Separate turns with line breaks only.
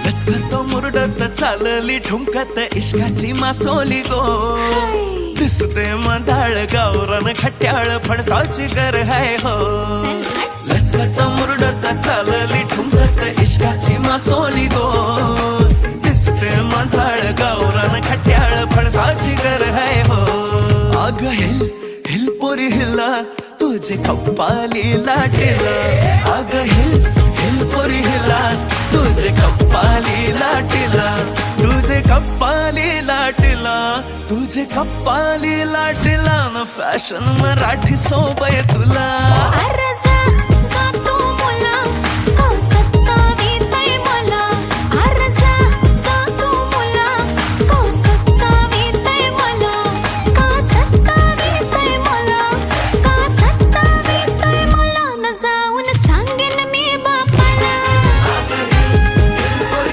लचकतो मुरडत चालली ठुमकत इश्काची मासोली गो. दिसते मधाळ गावरान खट्याळ फणसाची गर हाय हो. लचकत मुरडत चालली ठुमकत इश्काची मासोली गो. दिसते मधाळ गावरान खट्याळ फणसाची गर हाय हो. अग हिल हिल पोरी हिला तुझे कप्पाली लाटेला. अग हिल हिल पोरी हिला तुझे कप्पाली लाटेला. तुझे कप्पाली लाटेला. तुझे कप्पाली लाटेला न फॅशन मराठी सोबय तुला.